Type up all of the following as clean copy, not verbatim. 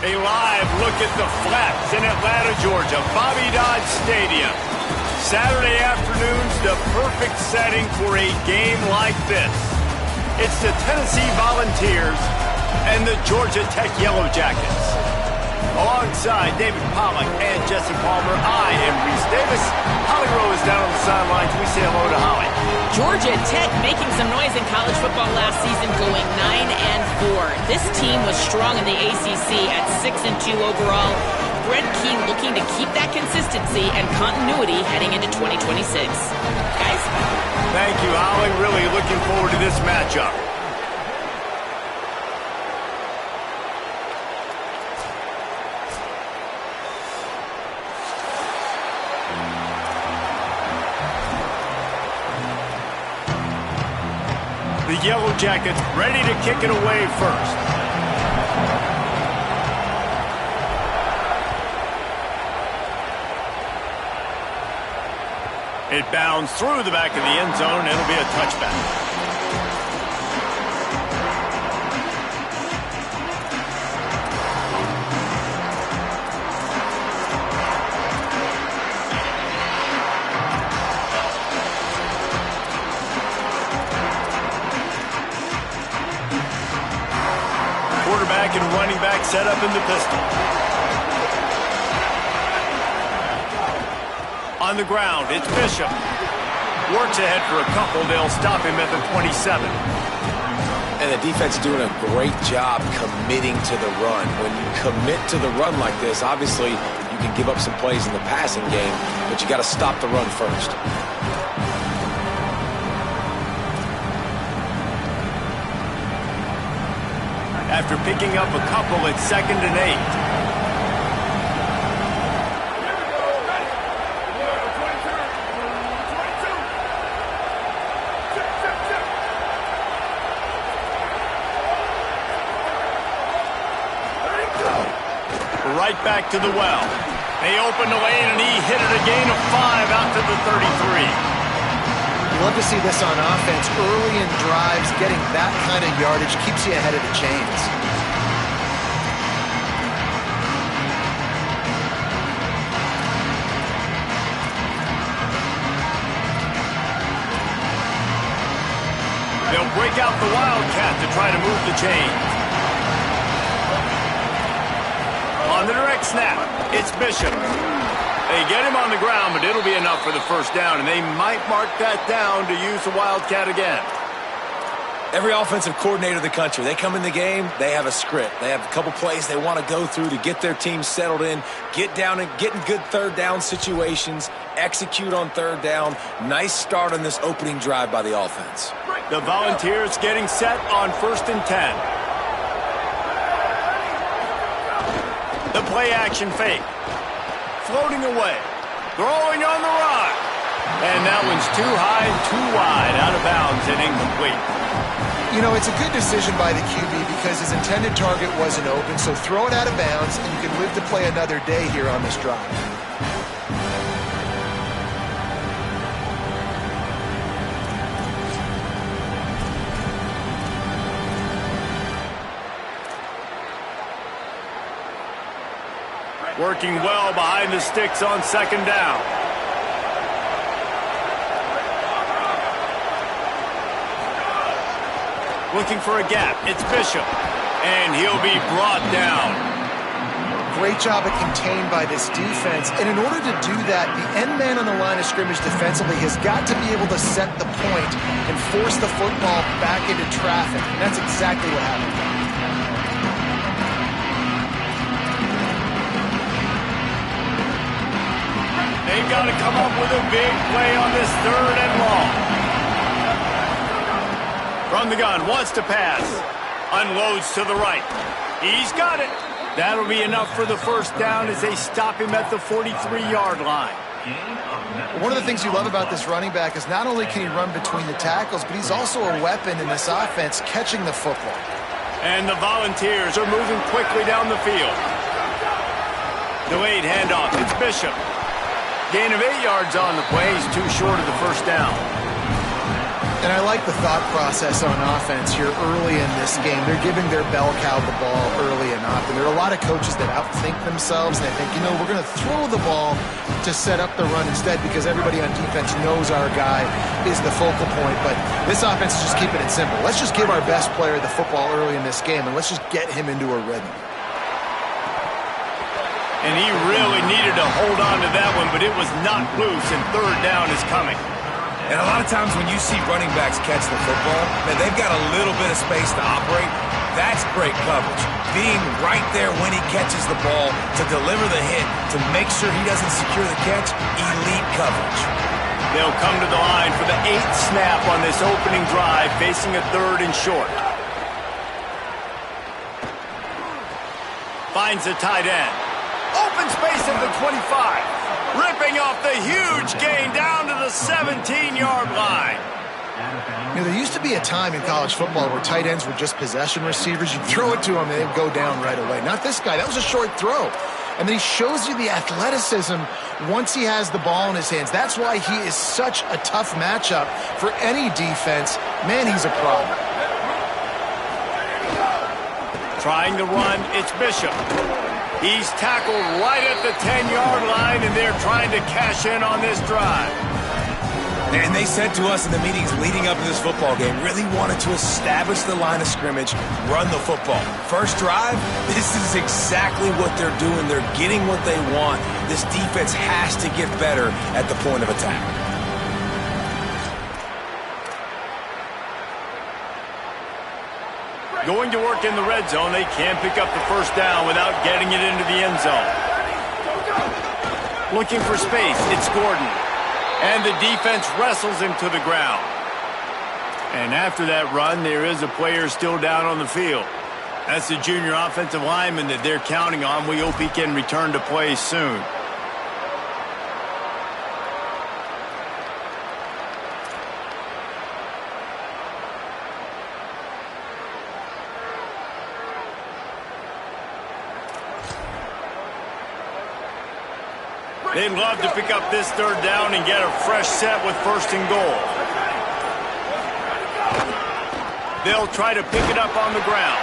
A live look at the Flats in Atlanta, Georgia, Bobby Dodd Stadium. Saturday afternoon's the perfect setting for a game like this. It's the Tennessee Volunteers and the Georgia Tech Yellow Jackets. Alongside David Pollack and Jesse Palmer, I am Reese Davis. Holly Rowe is down on the sidelines. We say hello to Holly. Georgia Tech making some noise in college football last season, going 9-4. This team was strong in the ACC at 6-2 overall. Brent Key looking to keep that consistency and continuity heading into 2026. Guys? Thank you, Holly. Really looking forward to this matchup. The Yellow Jackets ready to kick it away first. It bounds through the back of the end zone. It'll be a touchback. Quarterback and running back set up in the pistol. On the ground, it's Bishop. Works ahead for a couple. They'll stop him at the 27. And the defense doing a great job committing to the run. When you commit to the run like this, obviously you can give up some plays in the passing game, but you got to stop the run first. After picking up a couple, it's 2nd and 8. Right back to the well. They open the lane, and he hit it a gain of 5 out to the 33. Love to see this on offense. Early in drives, getting that kind of yardage keeps you ahead of the chains. They'll break out the Wildcat to try to move the chains. On the direct snap, it's Bishop. They get him on the ground, but it'll be enough for the first down, and they might mark that down to use the Wildcat again. Every offensive coordinator in the country, they come in the game, they have a script. They have a couple plays they want to go through to get their team settled in, get down and get in good third down situations, execute on third down. Nice start on this opening drive by the offense. The Volunteers getting set on 1st and 10. The play action fake. Floating away. Throwing on the run. And that one's too high and too wide. Out of bounds and incomplete. You know, it's a good decision by the QB because his intended target wasn't open, so throw it out of bounds and you can live to play another day here on this drive. Working well behind the sticks on 2nd down. Looking for a gap. It's Bishop. And he'll be brought down. Great job of contained by this defense. And in order to do that, the end man on the line of scrimmage defensively has got to be able to set the point and force the football back into traffic. And that's exactly what happened. They've got to come up with a big play on this 3rd and long. From the gun, wants to pass. Unloads to the right. He's got it. That'll be enough for the first down as they stop him at the 43-yard line. One of the things you love about this running back is not only can he run between the tackles, but he's also a weapon in this offense catching the football. And the Volunteers are moving quickly down the field. Delayed handoff. It's Bishop. Gain of 8 yards on the play. He's too short of the first down. And I like the thought process on offense here early in this game. They're giving their bell cow the ball early enough. And there are a lot of coaches that outthink themselves. And they think, we're going to throw the ball to set up the run instead because everybody on defense knows our guy is the focal point. But this offense is just keeping it simple. Let's just give our best player the football early in this game, and let's just get him into a rhythm. And he really needed to hold on to that one, but it was not loose, and third down is coming. And a lot of times when you see running backs catch the football, man, they've got a little bit of space to operate. That's great coverage. Being right there when he catches the ball to deliver the hit, to make sure he doesn't secure the catch, elite coverage. They'll come to the line for the 8th snap on this opening drive, facing a 3rd and short. Finds the tight end. Open space at the 25. Ripping off the huge gain down to the 17-yard line. There used to be a time in college football where tight ends were just possession receivers. You'd throw it to them and they'd go down right away. Not this guy. That was a short throw. And then he shows you the athleticism once he has the ball in his hands. That's why he is such a tough matchup for any defense. Man, he's a problem. Trying to run, it's Bishop. He's tackled right at the 10-yard line, and they're trying to cash in on this drive. And they said to us in the meetings leading up to this football game, really wanted to establish the line of scrimmage, run the football. First drive, this is exactly what they're doing. They're getting what they want. This defense has to get better at the point of attack. Going to work in the red zone, they can't pick up the first down without getting it into the end zone. Looking for space, it's Gordon. And the defense wrestles him to the ground. And after that run, there is a player still down on the field. That's the junior offensive lineman that they're counting on. We hope he can return to play soon. They'd love to pick up this third down and get a fresh set with 1st and goal. They'll try to pick it up on the ground.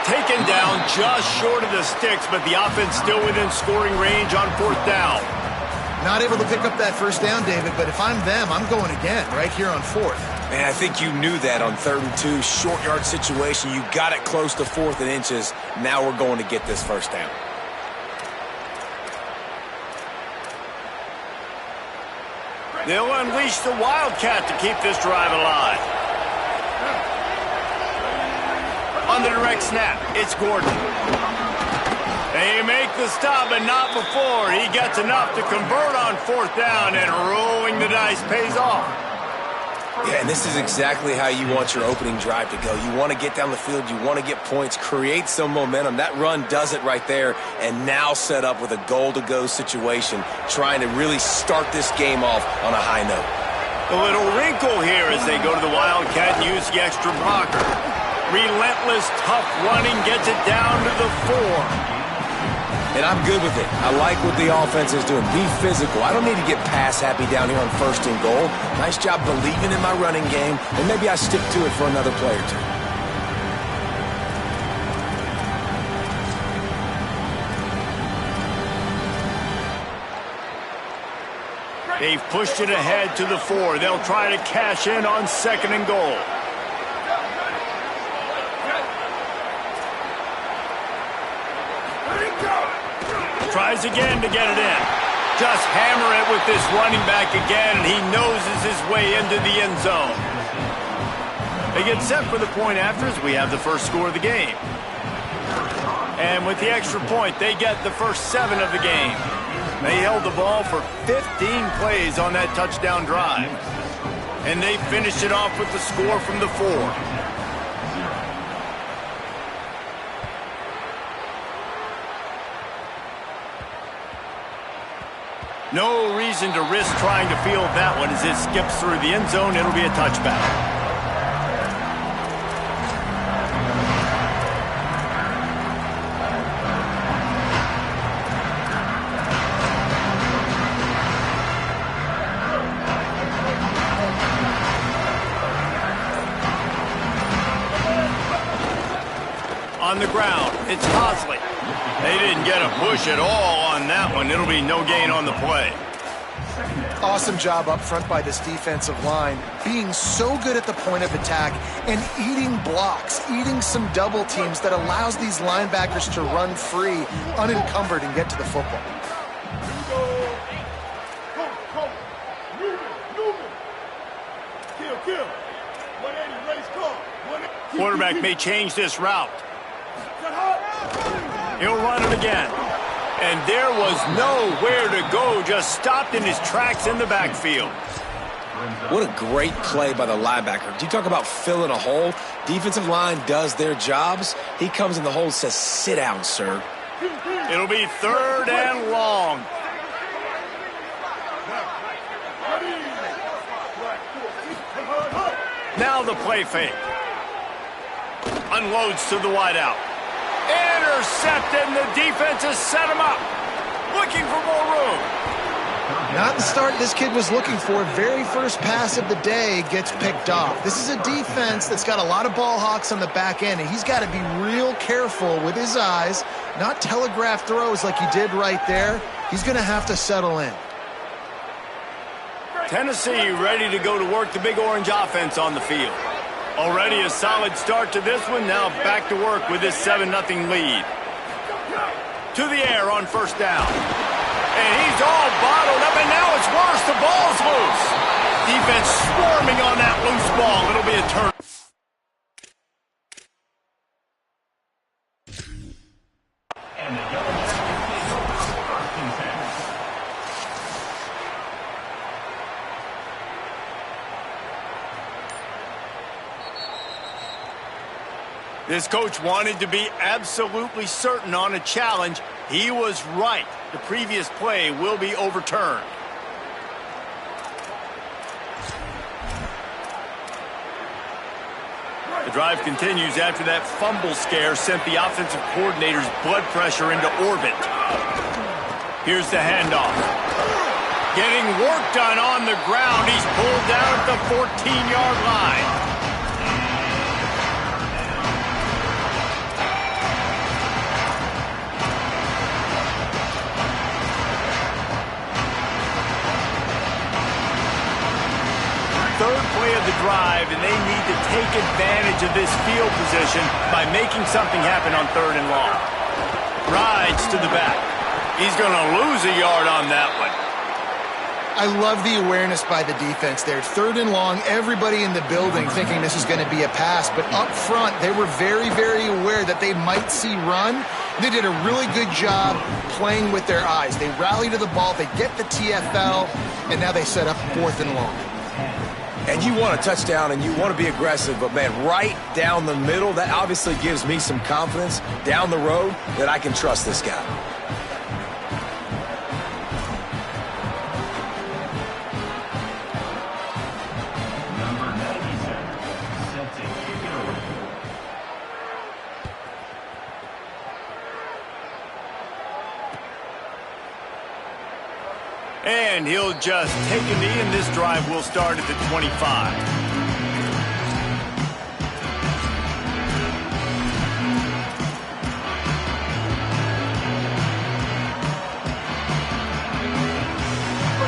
Taken down just short of the sticks, but the offense still within scoring range on 4th down. Not able to pick up that first down, David, but if I'm them, I'm going again right here on 4th. Man, I think you knew that on 3rd and 2, short yard situation. You got it close to 4th and inches. Now we're going to get this first down. They'll unleash the Wildcat to keep this drive alive. On the direct snap, it's Gordon. They make the stop, but not before. He gets enough to convert on 4th down, and rolling the dice pays off. Yeah, and this is exactly how you want your opening drive to go. You want to get down the field. You want to get points, create some momentum. That run does it right there, and now set up with a goal-to-go situation, trying to really start this game off on a high note. A little wrinkle here as they go to the Wildcat and use the extra blocker. Relentless, tough running gets it down to the 4. And I'm good with it. I like what the offense is doing. Be physical. I don't need to get pass happy down here on 1st and goal. Nice job believing in my running game, and maybe I stick to it for another play or two. They've pushed it ahead to the 4. They'll try to cash in on 2nd and goal. Tries again to get it in. Just hammer it with this running back again, and he noses his way into the end zone. They get set for the point after as we have the first score of the game. And with the extra point, they get the first 7 of the game. They held the ball for 15 plays on that touchdown drive. And they finished it off with the score from the 4. No reason to risk trying to field that one as it skips through the end zone. It'll be a touchback. On the ground, it's Hosley. They didn't get a push at all on that one. It'll be no gain on the play. Awesome job up front by this defensive line, being so good at the point of attack and eating blocks, eating some double teams that allows these linebackers to run free, unencumbered, and get to the football. Quarterback may change this route. He'll run it again. And there was nowhere to go, just stopped in his tracks in the backfield. What a great play by the linebacker. Do you talk about filling a hole? Defensive line does their jobs. He comes in the hole and says, sit down, sir. It'll be 3rd and long. Now the play fake. Unloads to the wideout. Intercepted, and the defense has set him up. Looking for more room. Not the start this kid was looking for. Very first pass of the day gets picked off. This is a defense that's got a lot of ball hawks on the back end, and he's got to be real careful with his eyes, not telegraph throws like he did right there. He's going to have to settle in. Tennessee ready to go to work the Big Orange offense on the field. Already a solid start to this one. Now back to work with this 7-0 lead. To the air on 1st down. And he's all bottled up, and now it's worse. The ball's loose. Defense swarming on that loose ball. It'll be a turn. This coach wanted to be absolutely certain on a challenge. He was right. The previous play will be overturned. The drive continues after that fumble scare sent the offensive coordinator's blood pressure into orbit. Here's the handoff. Getting work done on the ground. He's pulled down at the 14-yard line. Third play of the drive, and they need to take advantage of this field position by making something happen on 3rd and long. Rides to the back. He's going to lose a yard on that one. I love the awareness by the defense there. 3rd and long, everybody in the building thinking this is going to be a pass, but up front, they were very, very aware that they might see run. They did a really good job playing with their eyes. They rally to the ball, they get the TFL, and now they set up 4th and long. And you want a touchdown and you want to be aggressive, but man, right down the middle, that obviously gives me some confidence down the road that I can trust this guy. And he'll just take a knee, and this drive will start at the 25.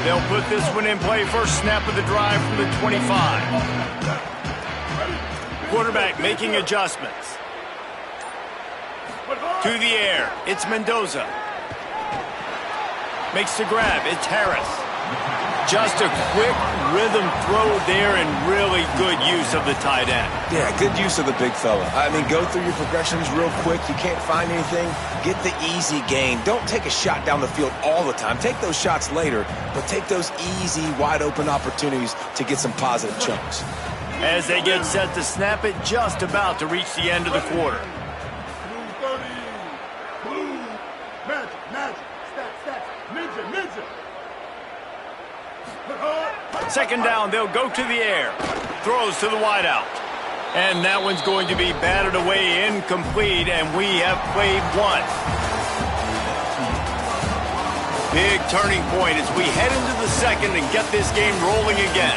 They'll put this one in play. First snap of the drive from the 25. Quarterback making adjustments. To the air, it's Mendoza. Makes the grab, it's Harris. Just a quick rhythm throw there and really good use of the tight end. Yeah, good use of the big fella. I mean, go through your progressions real quick. You can't find anything, get the easy gain. Don't take a shot down the field all the time. Take those shots later, but take those easy, wide-open opportunities to get some positive chunks. As they get set to snap it, just about to reach the end of the quarter. Second down, they'll go to the air. Throws to the wideout. And that one's going to be batted away, incomplete, and we have played one. Big turning point as we head into the second and get this game rolling again.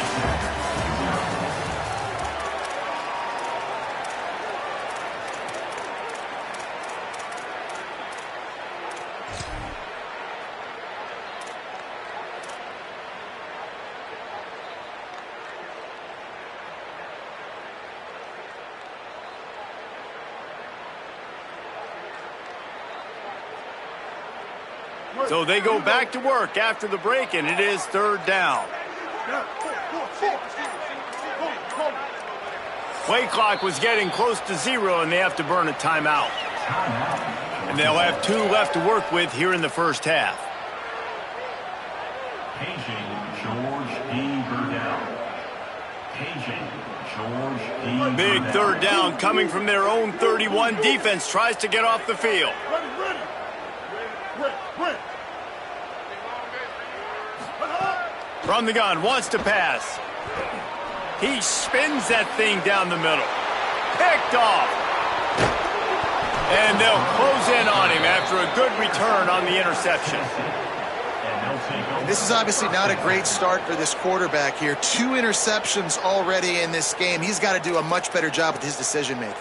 So they go back to work after the break, and it is third down. Play clock was getting close to 0, and they have to burn a timeout. And they'll have 2 left to work with here in the first half. Big third down coming from their own 31. Defense tries to get off the field. From the gun, wants to pass. He spins that thing down the middle. Picked off. And they'll close in on him after a good return on the interception. And this is obviously not a great start for this quarterback here. 2 interceptions already in this game. He's got to do a much better job with his decision making.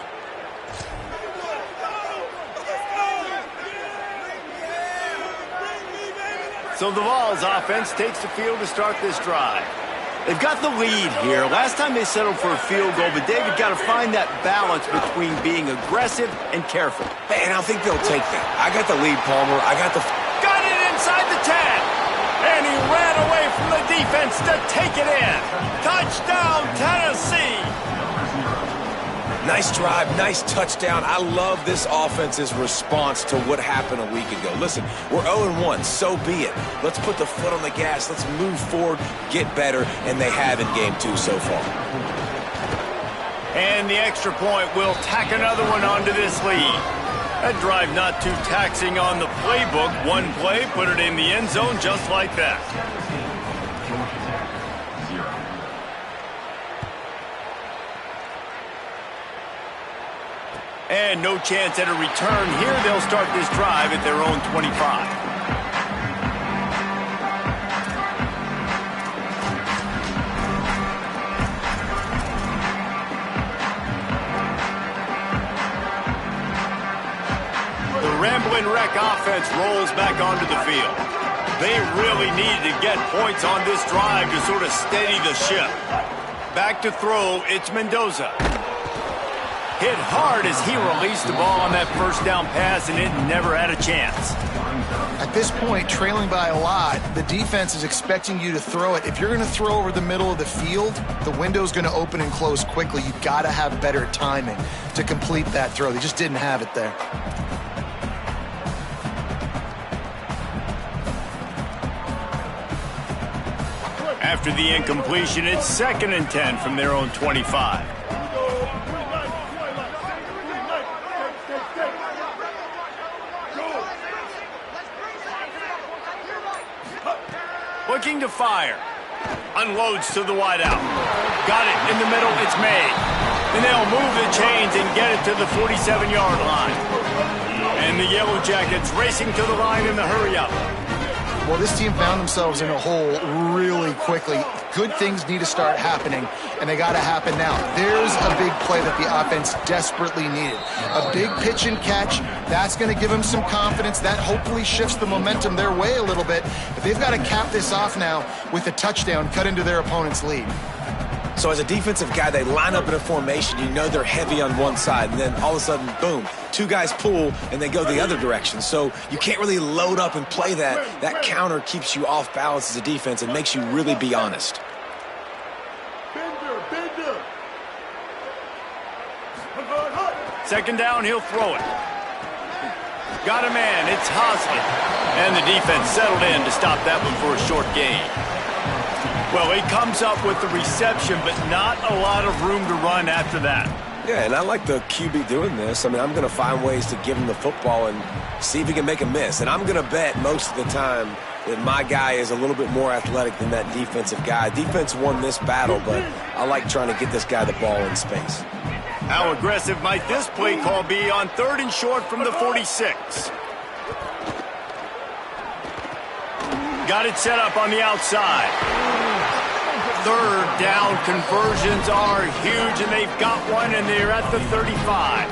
So the Vols offense takes the field to start this drive. They've got the lead here. Last time they settled for a field goal, but David got to find that balance between being aggressive and careful. Hey, and I think they'll take that. I got the lead, Palmer. I got the... Got it inside the 10. And he ran away from the defense to take it in. Touchdown, Tennessee. Nice drive, nice touchdown. I love this offense's response to what happened a week ago. Listen, we're 0-1, so be it. Let's put the foot on the gas. Let's move forward, get better, and they have in game 2 so far. And the extra point will tack another one onto this lead. That drive not too taxing on the playbook. One play, put it in the end zone just like that. And no chance at a return here. They'll start this drive at their own 25. The Ramblin' Wreck offense rolls back onto the field. They really needed to get points on this drive to sort of steady the ship. Back to throw, it's Mendoza. Hit hard as he released the ball on that first down pass, and it never had a chance. At this point, trailing by a lot, the defense is expecting you to throw it. If you're going to throw over the middle of the field, the window's going to open and close quickly. You've got to have better timing to complete that throw. They just didn't have it there. After the incompletion, it's 2nd and 10 from their own 25. Looking to fire. Unloads to the wideout. Got it in the middle. It's made. And they'll move the chains and get it to the 47-yard line. And the Yellow Jackets racing to the line in the hurry-up. Well, this team found themselves in a hole really quickly. Good things need to start happening, and they got to happen now. There's a big play that the offense desperately needed. A big pitch and catch. That's going to give them some confidence. That hopefully shifts the momentum their way a little bit. But they've got to cap this off now with a touchdown cut into their opponent's lead. So as a defensive guy, they line up in a formation. You know they're heavy on one side, and then all of a sudden, boom, 2 guys pull, and they go the other direction. So you can't really load up and play that. That counter keeps you off balance as a defense and makes you really be honest. Second down, he'll throw it. Got a man, it's Hoskin. And the defense settled in to stop that one for a short gain. Well, he comes up with the reception, but not a lot of room to run after that. Yeah, and I like the QB doing this. I mean, I'm going to find ways to give him the football and see if he can make a miss. And I'm going to bet most of the time that my guy is a little bit more athletic than that defensive guy. Defense won this battle, but I like trying to get this guy the ball in space. How aggressive might this play call be on 3rd and short from the 46? Got it set up on the outside. 3rd down conversions are huge, and they've got one, and they're at the 35.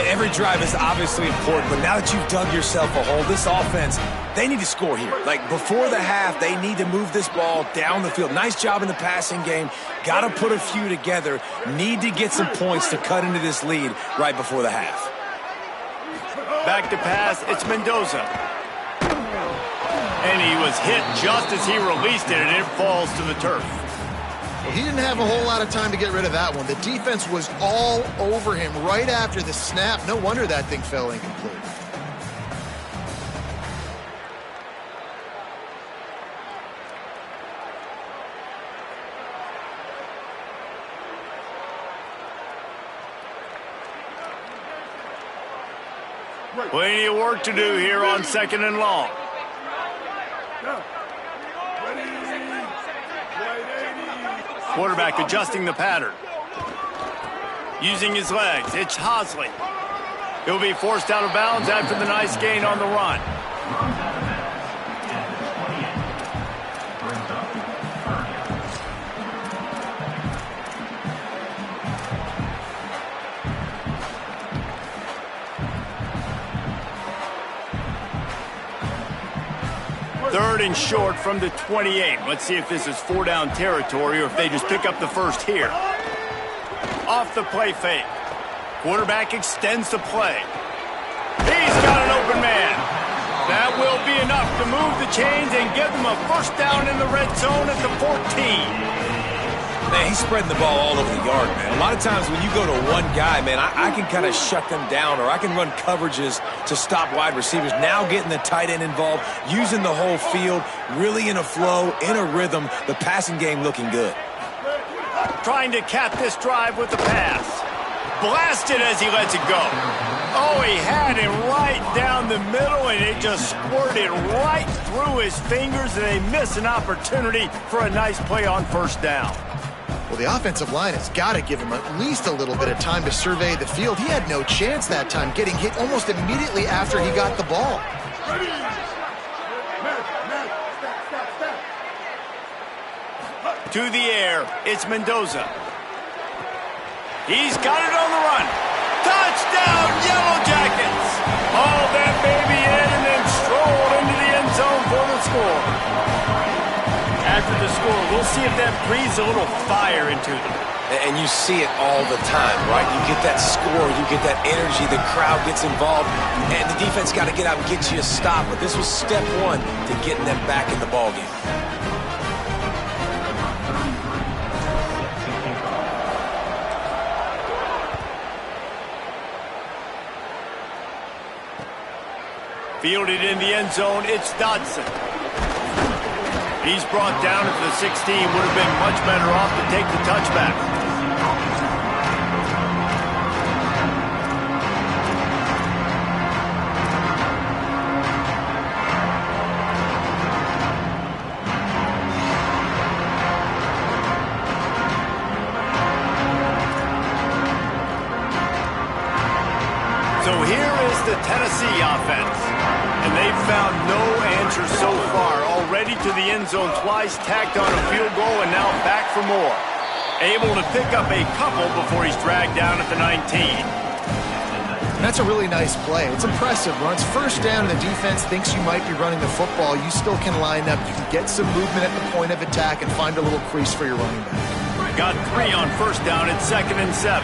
Every drive is obviously important, but now that you've dug yourself a hole, this offense, they need to score here. Like, before the half, they need to move this ball down the field. Nice job in the passing game. Got to put a few together. Need to get some points to cut into this lead right before the half. Back to pass, it's Mendoza. And he was hit just as he released it, and it falls to the turf. Well, he didn't have a whole lot of time to get rid of that one. The defense was all over him right after the snap. No wonder that thing fell incomplete. Plenty of work to do here on 2nd and long. Quarterback adjusting the pattern. Using his legs, it's Hosley. He'll be forced out of bounds after the nice gain on the run. Third and short from the 28. Let's see if this is 4-down territory or if they just pick up the first here. Off the play fake. Quarterback extends the play. He's got an open man. That will be enough to move the chains and give them a first down in the red zone at the 14. Man, he's spreading the ball all over the yard, man. A lot of times when you go to one guy, man, I can kind of shut them down, or I can run coverages to stop wide receivers. Now getting the tight end involved, using the whole field, really in a flow, in a rhythm, the passing game looking good. Trying to cap this drive with the pass. Blasted as he lets it go. Oh, he had him right down the middle, and it just squirted right through his fingers, and they miss an opportunity for a nice play on first down. Well, the offensive line has got to give him at least a little bit of time to survey the field. He had no chance that time, getting hit almost immediately after he got the ball. To the air, it's Mendoza. He's got it on the run. Touchdown, Yellow Jackets! Haul that baby in and then stroll into the end zone for the score. After the score, we'll see if that breathes a little fire into them. And you see it all the time, right? You get that score, you get that energy, the crowd gets involved, and the defense got to get out and get you a stop. But this was step one to getting them back in the ballgame. Fielded in the end zone, it's Dodson. He's brought down at the 16. Would have been much better off to take the touchback. So here is the Tennessee offense. And they've found no answer so far. Already to the end zone twice, tacked on a field goal, and now back for more. Able to pick up a couple before he's dragged down at the 19. That's a really nice play. It's impressive. Once first down and the defense thinks you might be running the football, you still can line up. You can get some movement at the point of attack and find a little crease for your running back. Got 3 on first down at 2nd and 7.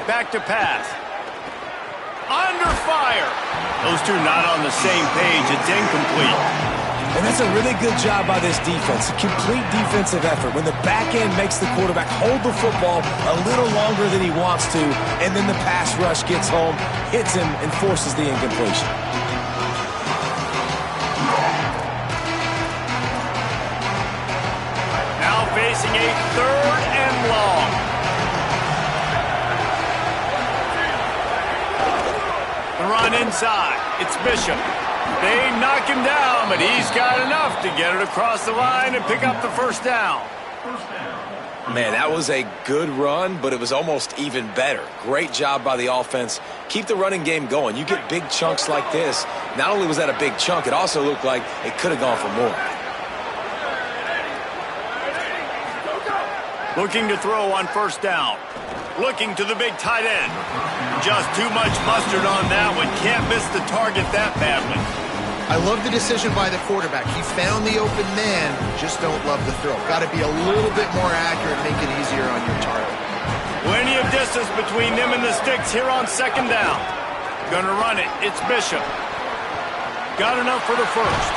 Back to pass. Under fire. Those two not on the same page. It's incomplete. And that's a really good job by this defense. A complete defensive effort. When the back end makes the quarterback hold the football a little longer than he wants to, and then the pass rush gets home, hits him, and forces the incompletion. Now facing a 3rd and long. The run inside. It's Bishop. They knock him down, but he's got enough to get it across the line and pick up the first down. Man, that was a good run, but it was almost even better. Great job by the offense. Keep the running game going. You get big chunks like this. Not only was that a big chunk, it also looked like it could have gone for more. Looking to throw on first down. Looking to the big tight end. Just too much mustard on that one. Can't miss the target that badly. I love the decision by the quarterback. He found the open man, just don't love the throw. Got to be a little bit more accurate, make it easier on your target. Plenty of distance between them and the sticks here on second down. Gonna run it. It's Bishop. Got enough for the first.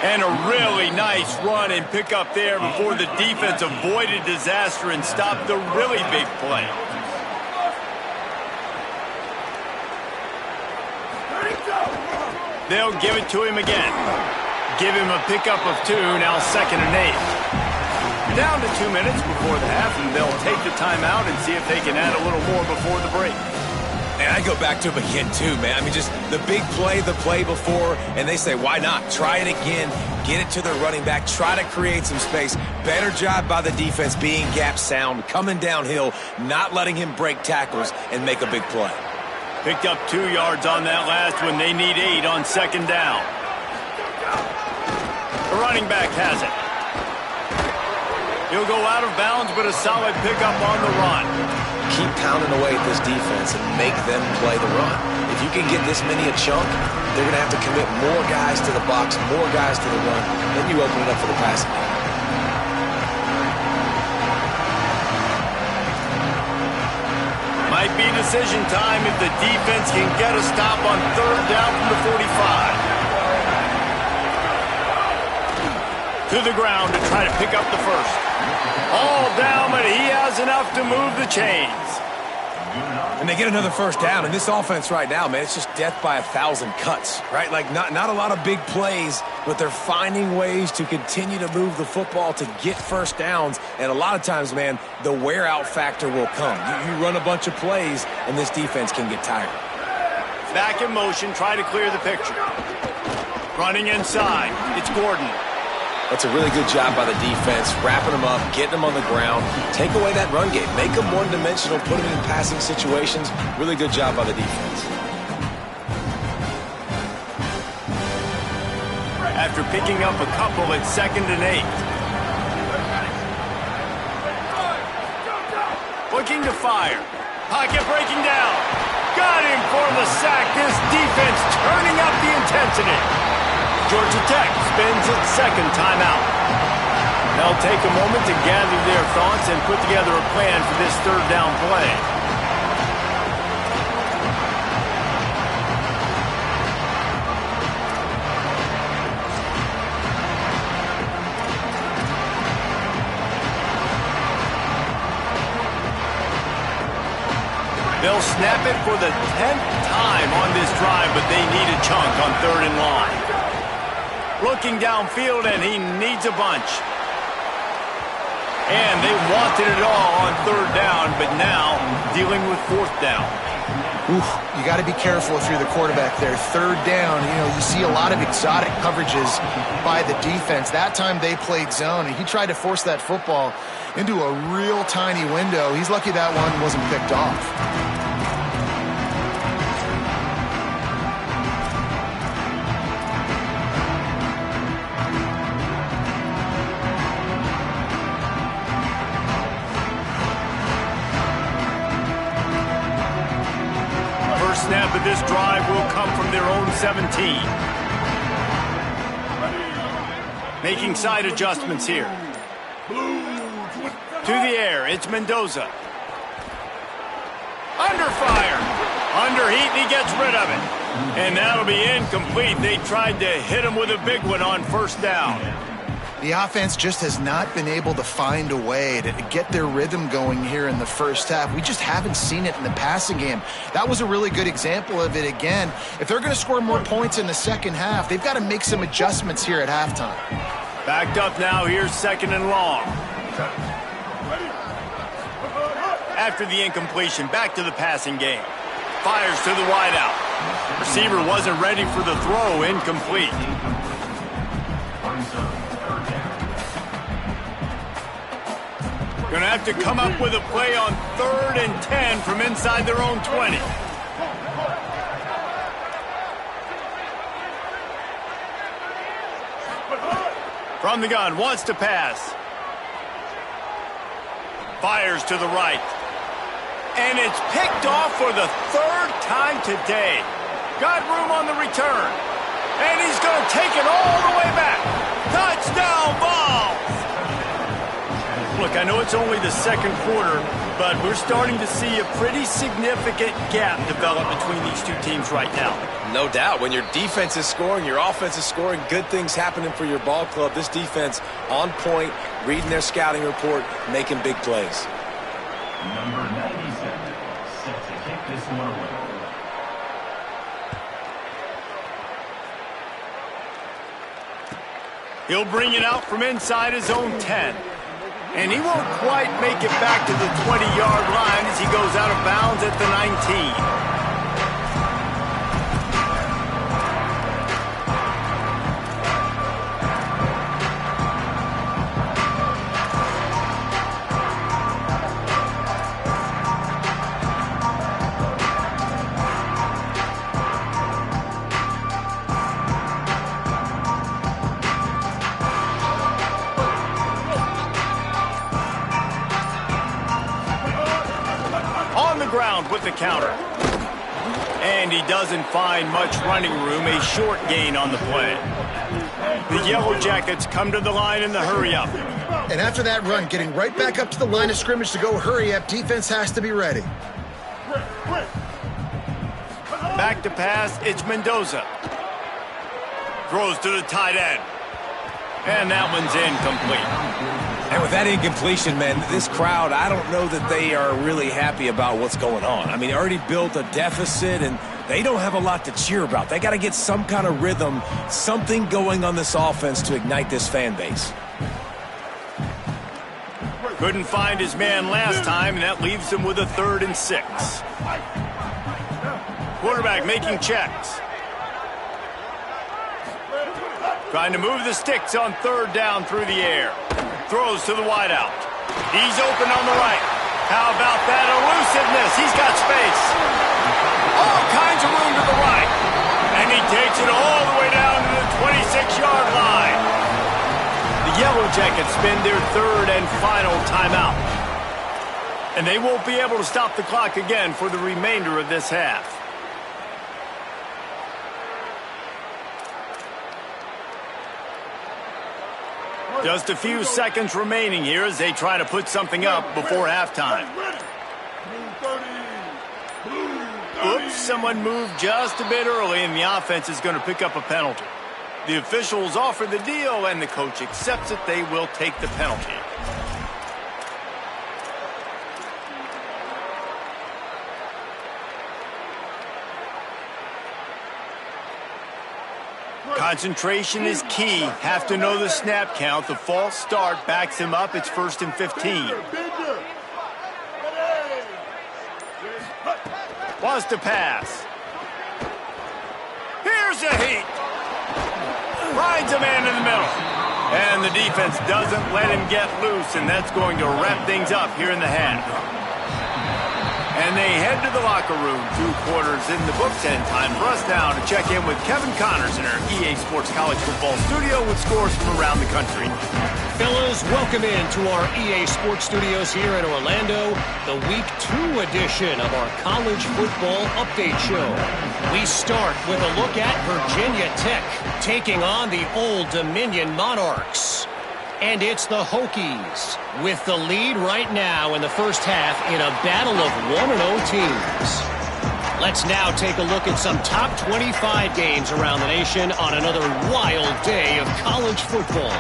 And a really nice run and pick up there before the defense avoided disaster and stopped the really big play. They'll give it to him again. Give him a pickup of 2, now 2nd and 8. Down to 2 minutes before the half, and they'll take the timeout and see if they can add a little more before the break. And I go back to him again, too, man. I mean, just the big play, the play before, and they say, why not? Try it again. Get it to the running back. Try to create some space. Better job by the defense being gap sound, coming downhill, not letting him break tackles and make a big play. Picked up 2 yards on that last one. They need 8 on second down. The running back has it. He'll go out of bounds, but a solid pickup on the run. Keep pounding away at this defense and make them play the run. If you can get this many a chunk, they're going to have to commit more guys to the box, more guys to the run. Then you open it up for the passing game. Might be decision time if the defense can get a stop on third down from the 45. To the ground to try to pick up the first. All down, but he has enough to move the chains. And they get another first down. And this offense right now, man, it's just death by 1,000 cuts, right? Like not a lot of big plays, but they're finding ways to continue to move the football to get first downs. And a lot of times, man, the wear-out factor will come. You run a bunch of plays, and this defense can get tired. Back in motion, try to clear the picture. Running inside, it's Gordon. That's a really good job by the defense, wrapping them up, getting them on the ground. Take away that run game. Make them one-dimensional, put them in passing situations. Really good job by the defense. After picking up a couple at 2nd and 8. Looking to fire. Pocket breaking down. Got him for the sack. This defense turning up the intensity. Georgia Tech spends its 2nd timeout. They'll take a moment to gather their thoughts and put together a plan for this third down play. They'll snap it for the 10th time on this drive, but they need a chunk on 3rd and long. Looking downfield, and he needs a bunch. And they wanted it all on 3rd down, but now dealing with 4th down. Oof, you got to be careful if you're the quarterback there. 3rd down, you see a lot of exotic coverages by the defense. That time they played zone, and he tried to force that football into a real tiny window. He's lucky that one wasn't picked off. Snap of this drive will come from their own 17. Making side adjustments here. To the air, it's Mendoza. Under fire. Under heat, and he gets rid of it. And that'll be incomplete. They tried to hit him with a big one on 1st down. The offense just has not been able to find a way to get their rhythm going here in the first half. We just haven't seen it in the passing game. That was a really good example of it again. If they're going to score more points in the second half, they've got to make some adjustments here at halftime. Backed up now, here's 2nd and long. After the incompletion, back to the passing game. Fires to the wideout. Receiver wasn't ready for the throw, incomplete. Going to have to come up with a play on 3rd and 10 from inside their own 20. From the gun, wants to pass. Fires to the right. And it's picked off for the 3rd time today. Got room on the return. And he's going to take it all the way back. Touchdown, Vols! Look, I know it's only the second quarter, but we're starting to see a pretty significant gap develop between these two teams right now. No doubt. When your defense is scoring, your offense is scoring, good things happening for your ball club. This defense on point, reading their scouting report, making big plays. Number 97, set to kick this one away. He'll bring it out from inside his own 10. And he won't quite make it back to the 20-yard line as he goes out of bounds at the 19. Ground with the counter. And he doesn't find much running room, a short gain on the play. The Yellow Jackets come to the line in the hurry-up. And after that run, getting right back up to the line of scrimmage to go hurry-up, defense has to be ready. Back to pass, it's Mendoza. Throws to the tight end. And that one's incomplete. And with that incompletion, man, this crowd, I don't know that they are really happy about what's going on. I mean, they already built a deficit, and they don't have a lot to cheer about. They got to get some kind of rhythm, something going on this offense to ignite this fan base. Couldn't find his man last time, and that leaves him with a 3rd and 6. Quarterback making checks. Trying to move the sticks on 3rd down through the air. Throws to the wideout. He's open on the right. How about that elusiveness? He's got space. All kinds of room to the right. And he takes it all the way down to the 26-yard line. The Yellow Jackets spend their 3rd and final timeout. And they won't be able to stop the clock again for the remainder of this half. Just a few seconds remaining here as they try to put something up before halftime. Oops, someone moved just a bit early, and the offense is going to pick up a penalty. The officials offer the deal, and the coach accepts it. They will take the penalty. Concentration is key. Have to know the snap count. The false start backs him up. It's 1st and 15. Wants to pass. Here's a heat. Finds a man in the middle. And the defense doesn't let him get loose, and that's going to wrap things up here in the half. And they head to the locker room. 2 quarters in the books, and time for us now to check in with Kevin Connors in our EA Sports College Football studio with scores from around the country. Fellas, welcome in to our EA Sports studios here in Orlando, the Week 2 edition of our College Football Update Show. We start with a look at Virginia Tech taking on the Old Dominion Monarchs. And it's the Hokies with the lead right now in the first half in a battle of 1-0 teams. Let's now take a look at some top 25 games around the nation on another wild day of college football.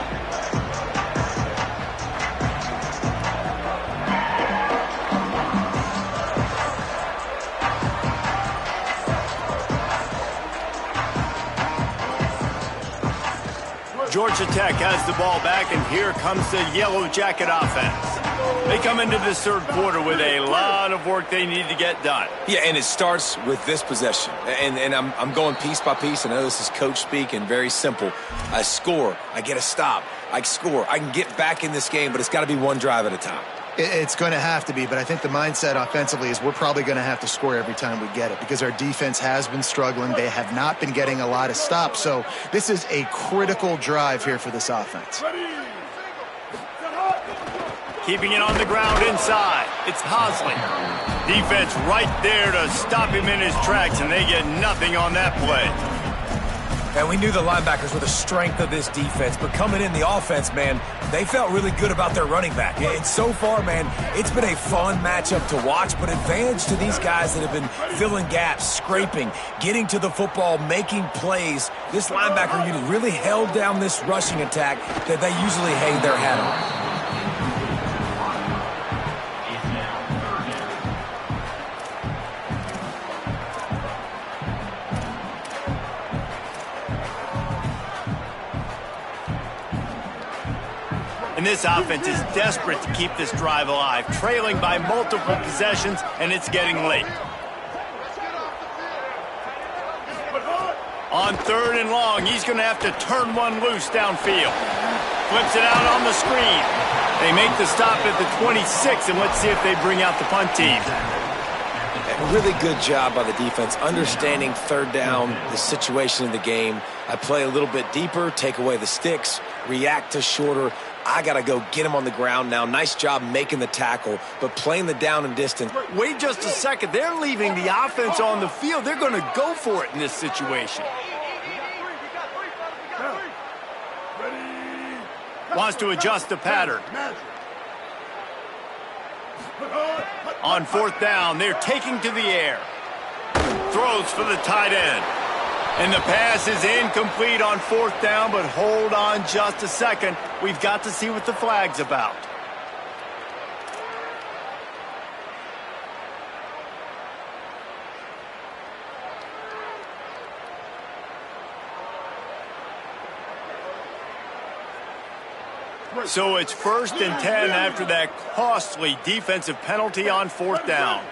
Georgia Tech has the ball back, and here comes the Yellow Jacket offense. They come into this 3rd quarter with a lot of work they need to get done. Yeah, and it starts with this possession. And I'm going piece by piece. I know this is coach speak and very simple. I score. I get a stop. I score. I can get back in this game, but it's got to be one drive at a time. It's going to have to be, but I think the mindset offensively is we're probably going to have to score every time we get it because our defense has been struggling. They have not been getting a lot of stops, so this is a critical drive here for this offense. Keeping it on the ground inside. It's Hosley. Defense right there to stop him in his tracks, and they get nothing on that play. And we knew the linebackers were the strength of this defense, but coming in the offense, man, they felt really good about their running back. And so far, man, it's been a fun matchup to watch, but advantage to these guys that have been filling gaps, scraping, getting to the football, making plays. This linebacker unit really held down this rushing attack that they usually hang their hat on. And this offense is desperate to keep this drive alive, trailing by multiple possessions, and it's getting late. On 3rd and long, he's going to have to turn one loose downfield. Flips it out on the screen. They make the stop at the 26, and let's see if they bring out the punt team. A really good job by the defense, understanding 3rd down, the situation in the game. I play a little bit deeper, take away the sticks, react to shorter. I got to go get him on the ground now. Nice job making the tackle, but playing the down and distance. Wait just a second. They're leaving the offense on the field. They're going to go for it in this situation. Wants to adjust the pattern. On 4th down, they're taking to the air. Throws for the tight end. And the pass is incomplete on 4th down, but hold on just a second. We've got to see what the flag's about. So it's 1st and 10 after that costly defensive penalty on 4th down.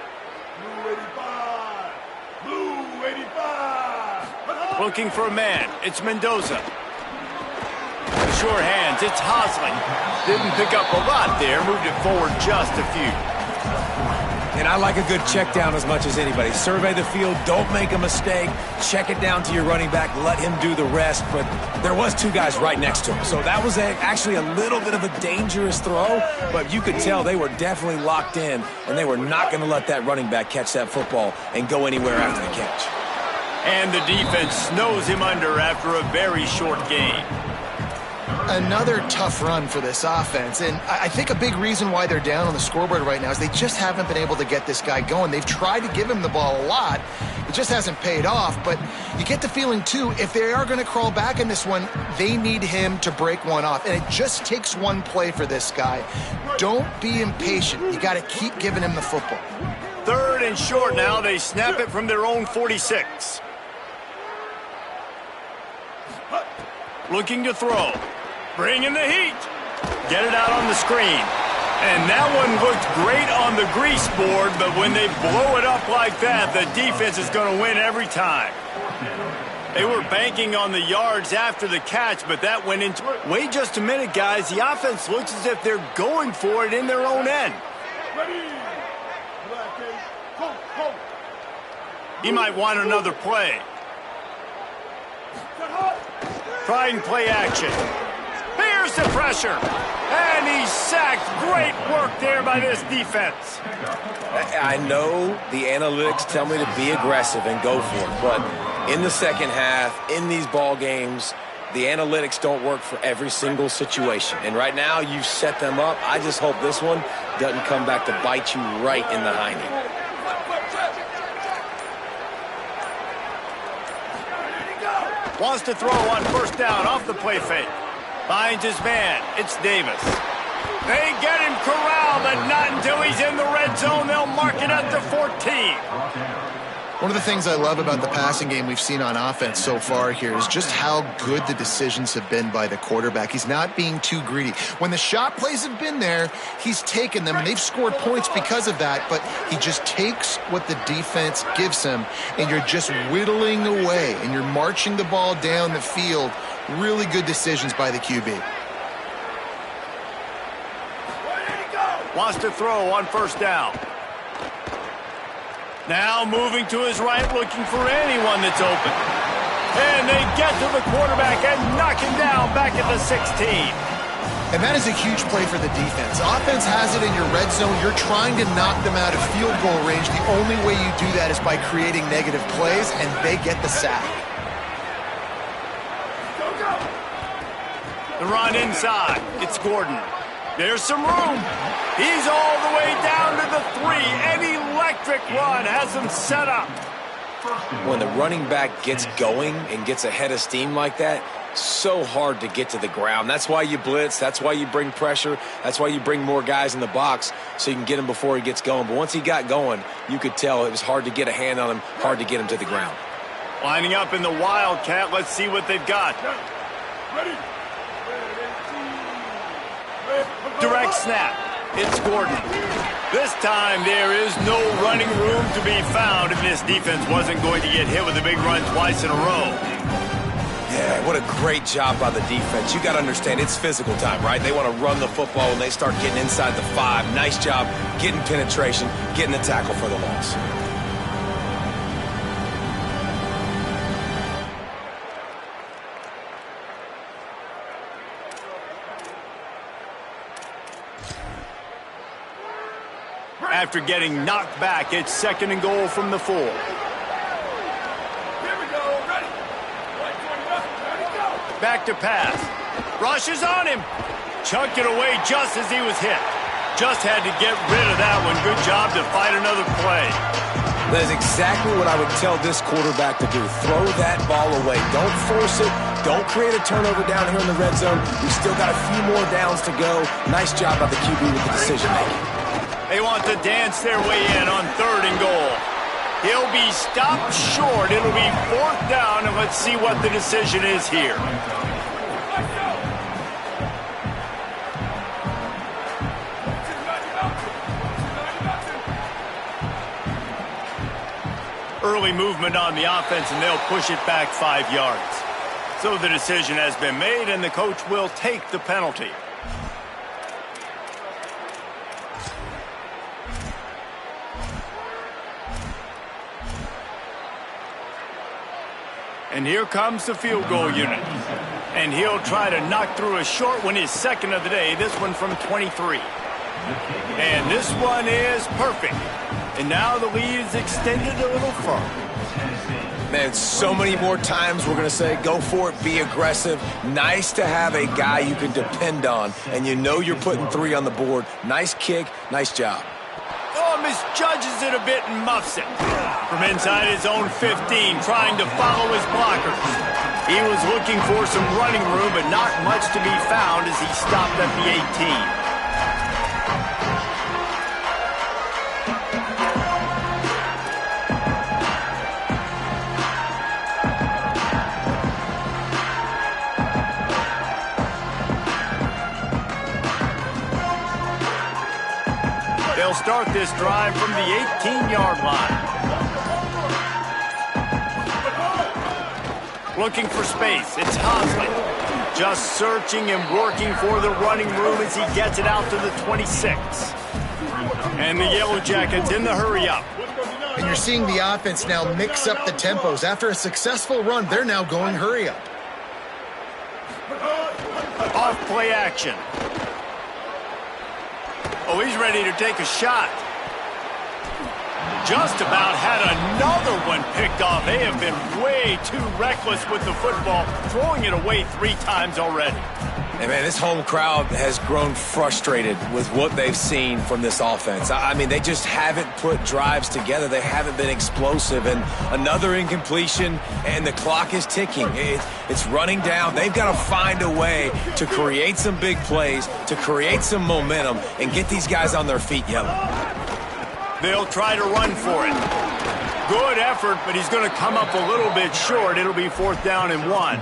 Looking for a man. It's Mendoza. Sure hands. It's Hosley. Didn't pick up a lot there. Moved it forward just a few. And I like a good check down as much as anybody. Survey the field. Don't make a mistake. Check it down to your running back. Let him do the rest. But there was 2 guys right next to him. So that was actually a little bit of a dangerous throw. But you could tell they were definitely locked in. And they were not going to let that running back catch that football and go anywhere after the catch. And the defense snows him under after a very short gain. Another tough run for this offense, and I think a big reason why they're down on the scoreboard right now is they just haven't been able to get this guy going. They've tried to give him the ball a lot. It just hasn't paid off, but you get the feeling, too, if they are going to crawl back in this one, they need him to break one off, and it just takes one play for this guy. Don't be impatient. You got to keep giving him the football. 3rd and short now. They snap it from their own 46. Looking to throw. Bring in the heat. Get it out on the screen. And that one looked great on the grease board, but when they blow it up like that, the defense is going to win every time. They were banking on the yards after the catch, but that went into it. Wait just a minute, guys. The offense looks as if they're going for it in their own end. He might want another play. Try and play action. Here's the pressure. And he's sacked. Great work there by this defense. I know the analytics tell me to be aggressive and go for it, but in the second half, in these ball games, the analytics don't work for every single situation. And right now, you've set them up. I just hope this one doesn't come back to bite you right in the hiney. Wants to throw on 1st down off the play fake. Finds his man. It's Davis. They get him corralled, but not until he's in the red zone. They'll mark it at the 14. One of the things I love about the passing game we've seen on offense so far here is just how good the decisions have been by the quarterback. He's not being too greedy. When the shot plays have been there, he's taken them, and they've scored points because of that, but he just takes what the defense gives him, and you're just whittling away, and you're marching the ball down the field. Really good decisions by the QB. Wants to throw on 1st down. Now moving to his right, looking for anyone that's open. And they get to the quarterback and knock him down back at the 16. And that is a huge play for the defense. Offense has it in your red zone. You're trying to knock them out of field goal range. The only way you do that is by creating negative plays, and they get the sack. The run inside. It's Gordon. There's some room. He's all the way down to the 3. An electric run has him set up. When the running back gets going and gets ahead of steam like that, so hard to get to the ground. That's why you blitz. That's why you bring pressure. That's why you bring more guys in the box so you can get him before he gets going. But once he got going, you could tell it was hard to get a hand on him, hard to get him to the ground. Lining up in the Wildcat. Let's see what they've got. Ready. Direct snap. It's Gordon. This time there is no running room to be found, and this defense wasn't going to get hit with a big run twice in a row. Yeah, what a great job by the defense. You got to understand, it's physical time, right? They want to run the football when they start getting inside the 5. Nice job getting penetration, getting the tackle for the loss. After getting knocked back, it's 2nd and goal from the 4. Here we go. Ready. Back to pass. Rush is on him. Chucked it away just as he was hit. Just had to get rid of that one. Good job to fight another play. That is exactly what I would tell this quarterback to do. Throw that ball away. Don't force it. Don't create a turnover down here in the red zone. We've still got a few more downs to go. Nice job by the QB with the decision making. They want to dance their way in on 3rd and goal. He'll be stopped short. It'll be 4th down, and let's see what the decision is here. Early movement on the offense, and they'll push it back 5 yards. So the decision has been made, and the coach will take the penalty. And here comes the field goal unit. And he'll try to knock through a short one, his 2nd of the day, this one from 23. And this one is perfect. And now the lead is extended a little further. Man, so many more times we're going to say, go for it, be aggressive. Nice to have a guy you can depend on, and you know you're putting 3 on the board. Nice kick, nice job. Oh, misjudges it a bit and muffs it. From inside his own 15, trying to follow his blockers. He was looking for some running room, but not much to be found as he stopped at the 18. They'll start this drive from the 18-yard line. Looking for space. It's Hosley. Just searching and working for the running room as he gets it out to the 26. And the Yellow Jackets in the hurry-up. And you're seeing the offense now mix up the tempos. After a successful run, they're now going hurry-up. Off play action. Oh, he's ready to take a shot. Just about had another one picked off. They have been way too reckless with the football, throwing it away 3 times already. And, man, this home crowd has grown frustrated with what they've seen from this offense. I mean, they just haven't put drives together. They haven't been explosive. And another incompletion, and the clock is ticking. It's running down. They've got to find a way to create some big plays, to create some momentum, and get these guys on their feet yelling. They'll try to run for it. Good effort, but he's going to come up a little bit short. It'll be 4th down and 1.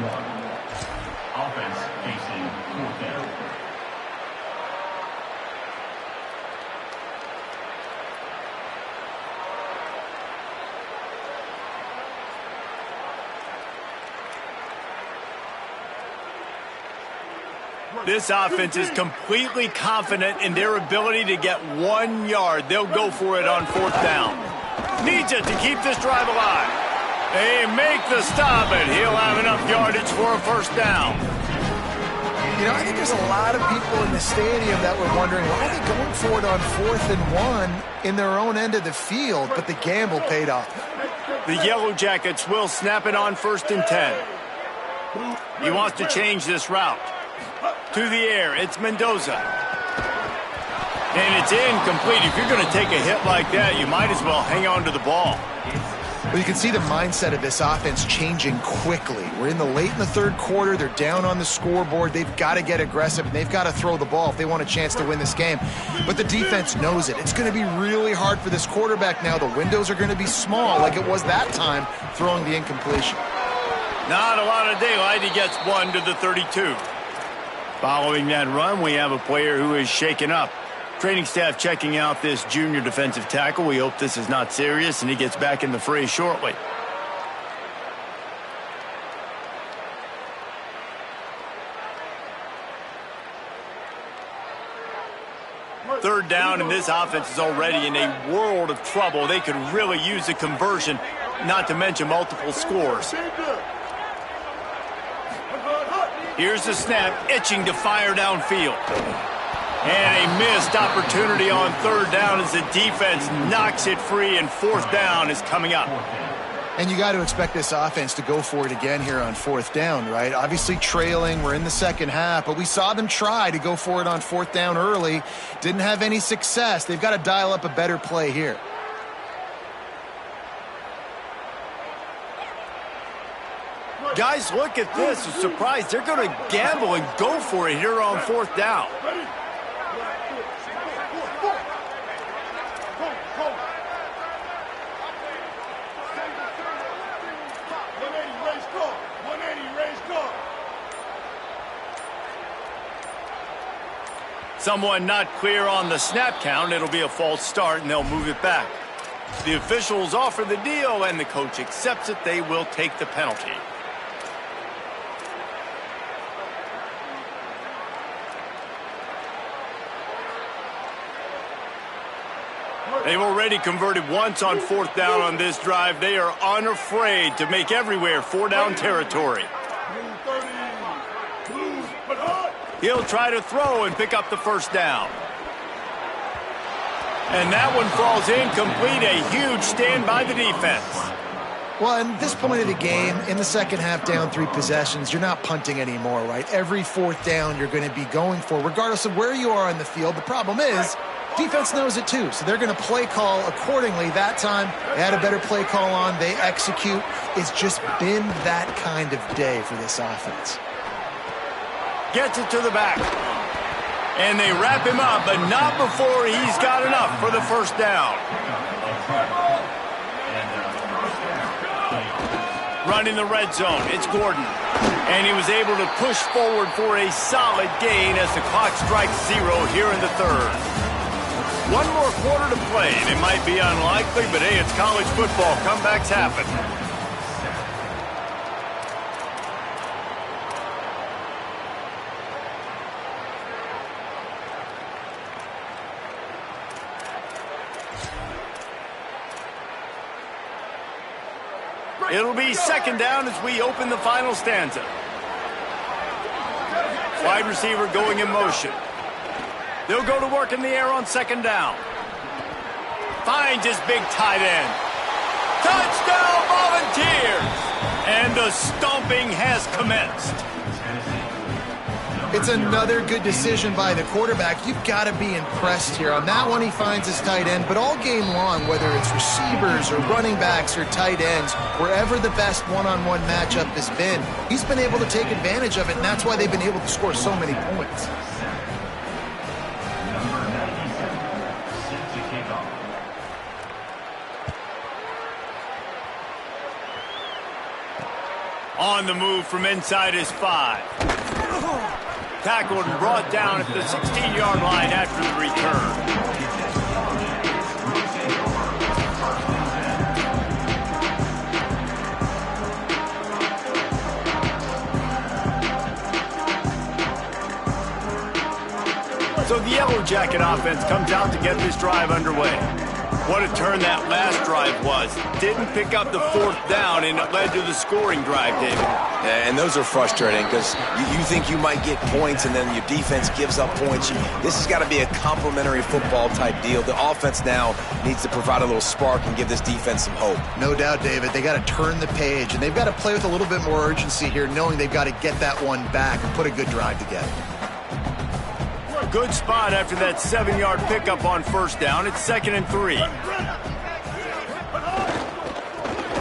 Offense facing 4th down. This offense is completely confident in their ability to get 1 yard. They'll go for it on 4th down. Needs it to keep this drive alive. They make the stop, and he'll have enough yardage for a 1st down. You know, I think there's a lot of people in the stadium that were wondering, why are they going for it on 4th and 1 in their own end of the field? But the gamble paid off. The Yellow Jackets will snap it on 1st and 10. He wants to change this route. To the air, it's Mendoza. And it's incomplete. If you're going to take a hit like that, you might as well hang on to the ball. Well, you can see the mindset of this offense changing quickly. We're in the third quarter. They're down on the scoreboard. They've got to get aggressive, and they've got to throw the ball if they want a chance to win this game. But the defense knows it. It's going to be really hard for this quarterback now. The windows are going to be small like it was that time throwing the incompletion. Not a lot of daylight. He gets 1 to the 32. Following that run, we have a player who is shaken up. Training staff checking out this junior defensive tackle. We hope this is not serious, and he gets back in the fray shortly. Third down, and this offense is already in a world of trouble. They could really use a conversion, not to mention multiple scores. Here's the snap, itching to fire downfield. And a missed opportunity on third down as the defense knocks it free, and fourth down is coming up. And you got to expect this offense to go for it again here on fourth down, right? Obviously trailing, we're in the second half, but we saw them try to go for it on fourth down early. Didn't have any success. They've got to dial up a better play here. Guys, look at this. I'm surprised they're going to gamble and go for it here on fourth down. Someone not clear on the snap count. It'll be a false start, and they'll move it back. The officials offer the deal, and the coach accepts it. They will take the penalty. They've already converted once on fourth down on this drive. They are unafraid to make everywhere four-down territory. He'll try to throw and pick up the first down. And that one falls incomplete. A huge stand by the defense. Well, at this point of the game, in the second half, down 3 possessions, you're not punting anymore, right? Every fourth down you're going to be going for, regardless of where you are on the field. The problem is, defense knows it too, so they're going to play call accordingly. That time, they had a better play call on. They execute. It's just been that kind of day for this offense. Gets it to the back. And they wrap him up, but not before he's got enough for the first down. Running the red zone, it's Gordon. And he was able to push forward for a solid gain as the clock strikes 0 here in the third. One more quarter to play, and it might be unlikely, but hey, it's college football. Comebacks happen. It'll be second down as we open the final stanza. Wide receiver going in motion. They'll go to work in the air on second down. Finds his big tight end. Touchdown Volunteers! And the stomping has commenced. It's another good decision by the quarterback. You've got to be impressed here. On that one, he finds his tight end, but all game long, whether it's receivers or running backs or tight ends, wherever the best one-on-one matchup has been, he's been able to take advantage of it, and that's why they've been able to score so many points. On the move from inside his 5. Tackled and brought down at the 16-yard line after the return. So the Yellow Jacket offense comes out to get this drive underway. What a turn that last drive was. Didn't pick up the fourth down, and it led to the scoring drive, David. Yeah, and those are frustrating because you think you might get points, and then your defense gives up points. This has got to be a complementary football type deal. The offense now needs to provide a little spark and give this defense some hope. No doubt, David. They got to turn the page, and they've got to play with a little bit more urgency here, knowing they've got to get that one back and put a good drive together. good spot after that 7-yard pickup on first down. It's 2nd and 3.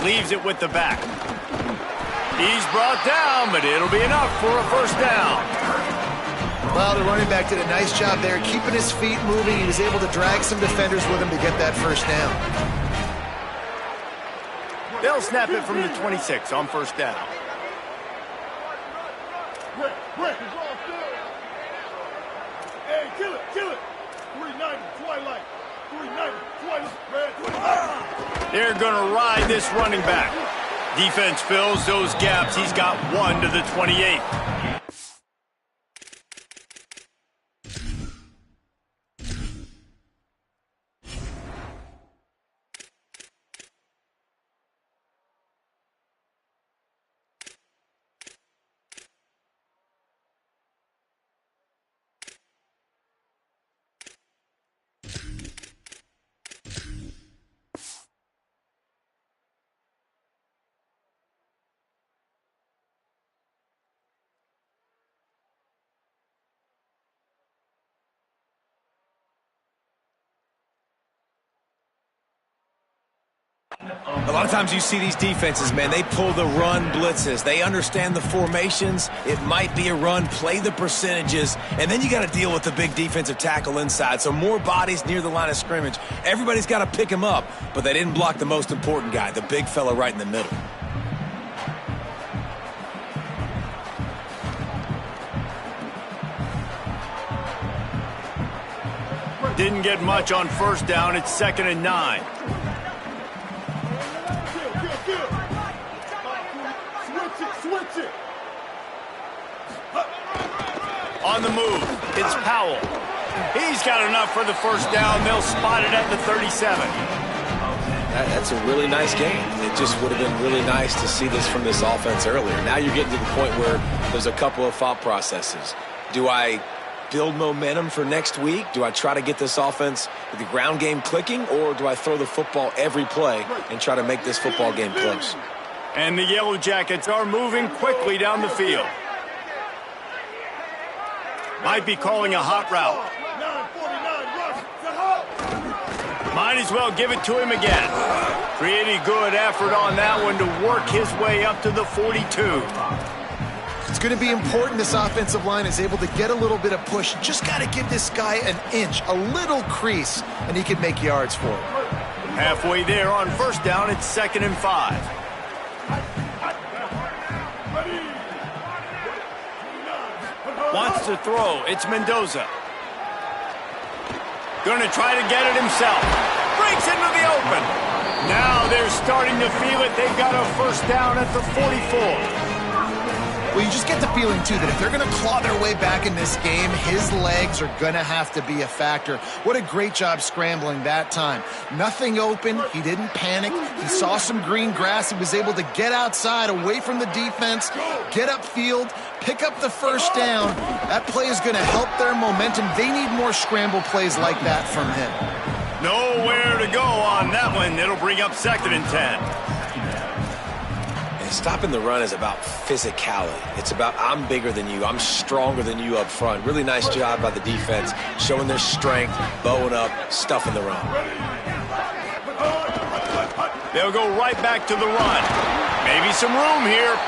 Leaves it with the back. He's brought down, but it'll be enough for a first down. Well, the running back did a nice job there, keeping his feet moving. He was able to drag some defenders with him to get that first down. They'll snap it from the 26 on first down. Hey, kill it. 390, Twilight. 390, Twilight. They're going to ride this running back. Defense fills those gaps. He's got 1 to the 28. A lot of times you see these defenses, man, they pull the run blitzes. They understand the formations. It might be a run, play the percentages, and then you got to deal with the big defensive tackle inside. So more bodies near the line of scrimmage. Everybody's got to pick him up, but they didn't block the most important guy, the big fella right in the middle. Didn't get much on first down. It's 2nd and 9. Switch it. On the move, it's Powell. He's got enough for the first down. They'll spot it at the 37. That's a really nice game. It just would have been really nice to see this from this offense earlier. Now you're getting to the point where there's a couple of thought processes. Do I build momentum for next week? Do I try to get this offense with the ground game clicking, or do I throw the football every play and try to make this football game close? And the Yellow Jackets are moving quickly down the field. Might be calling a hot route. 949 rush. Might as well give it to him again. Pretty good effort on that one to work his way up to the 42. It's going to be important this offensive line is able to get a little bit of push. Just got to give this guy an inch, a little crease, and he can make yards for it. Halfway there on first down, it's 2nd and 5. Wants to throw. It's Mendoza. Going to try to get it himself. Breaks into the open. Now they're starting to feel it. They've got a first down at the 44. Well, you just get the feeling, too, that if they're going to claw their way back in this game, his legs are going to have to be a factor. What a great job scrambling that time. Nothing open. He didn't panic. He saw some green grass. He was able to get outside, away from the defense, get upfield, pick up the first down. That play is going to help their momentum. They need more scramble plays like that from him. Nowhere to go on that one. It'll bring up 2nd and 10. Stopping the run is about physicality. It's about I'm bigger than you. I'm stronger than you up front. Really nice job by the defense, showing their strength, bowing up, stuffing the run. They'll go right back to the run. Maybe some room here.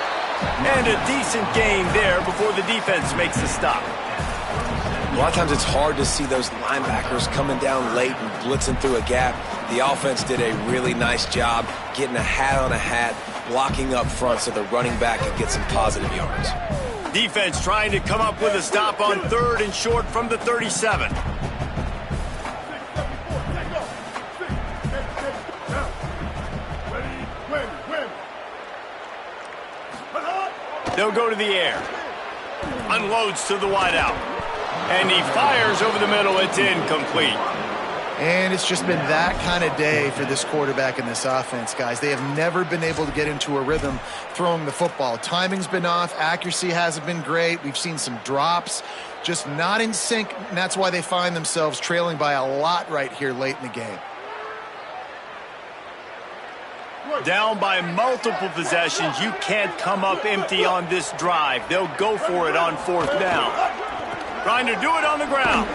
And a decent gain there before the defense makes the stop. A lot of times it's hard to see those linebackers coming down late and blitzing through a gap. The offense did a really nice job getting a hat on a hat, blocking up front so the running back could get some positive yards. Defense trying to come up with a stop on 3rd and short from the 37. They'll go to the air. Unloads to the wideout. And he fires over the middle. It's incomplete. And it's just been that kind of day for this quarterback and this offense, guys. They have never been able to get into a rhythm throwing the football. Timing's been off. Accuracy hasn't been great. We've seen some drops, just not in sync, and that's why they find themselves trailing by a lot right here late in the game. Down by multiple possessions. You can't come up empty on this drive. They'll go for it on 4th down. Trying to do it on the ground.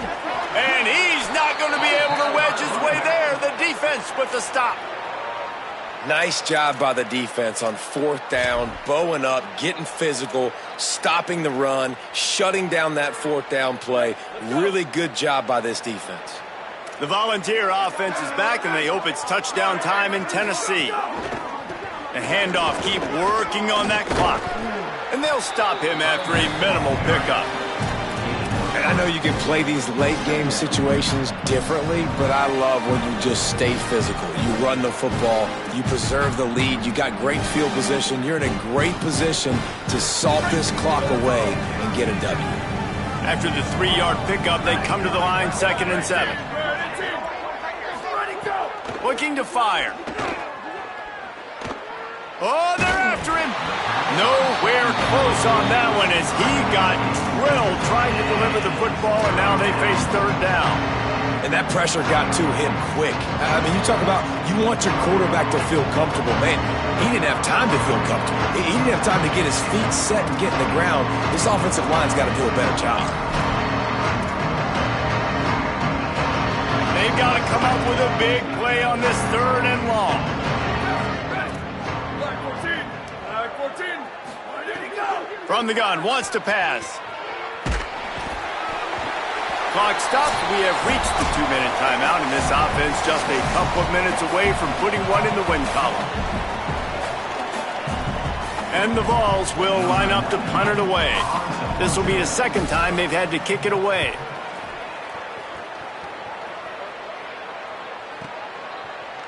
And he's not going to be able to wedge his way there. The defense with the stop. Nice job by the defense on fourth down, bowing up, getting physical, stopping the run, shutting down that fourth down play. Really good job by this defense. The Volunteer offense is back, and they hope it's touchdown time in Tennessee. The handoff, keep working on that clock. And they'll stop him after a minimal pickup. And I know you can play these late game situations differently, but I love when you just stay physical. You run the football, you preserve the lead, you got great field position, you're in a great position to salt this clock away and get a W. After the 3-yard pickup, they come to the line, 2nd and 7. Looking to fire. Oh, they're after him. Nowhere close on that one as he got drilled trying to deliver the football, and now they face 3rd down. And that pressure got to him quick. I mean, you talk about you want your quarterback to feel comfortable. Man, he didn't have time to feel comfortable. He didn't have time to get his feet set and get in the ground. This offensive line's got to do a better job. They've got to come up with a big play on this 3rd and long. From the gun, wants to pass. Clock stopped. We have reached the 2-minute timeout, and this offense just a couple of minutes away from putting one in the win column. And the Vols will line up to punt it away. This will be the 2nd time they've had to kick it away.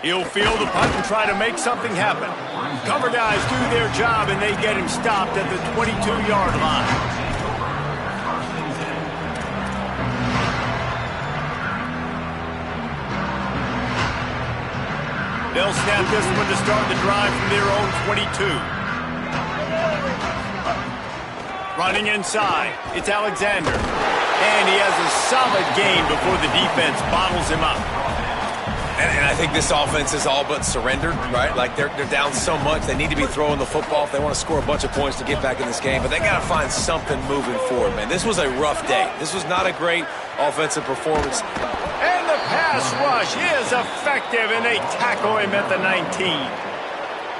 He'll field the punt and try to make something happen. Cover guys do their job, and they get him stopped at the 22-yard line. They'll snap this one to start the drive from their own 22. Running inside, it's Alexander. And he has a solid gain before the defense bottles him up. And I think this offense is all but surrendered, right? Like they're down so much, they need to be throwing the football if they want to score a bunch of points to get back in this game. But they got to find something moving forward, man. This was a rough day. This was not a great offensive performance. And the pass rush is effective, and they tackle him at the 19.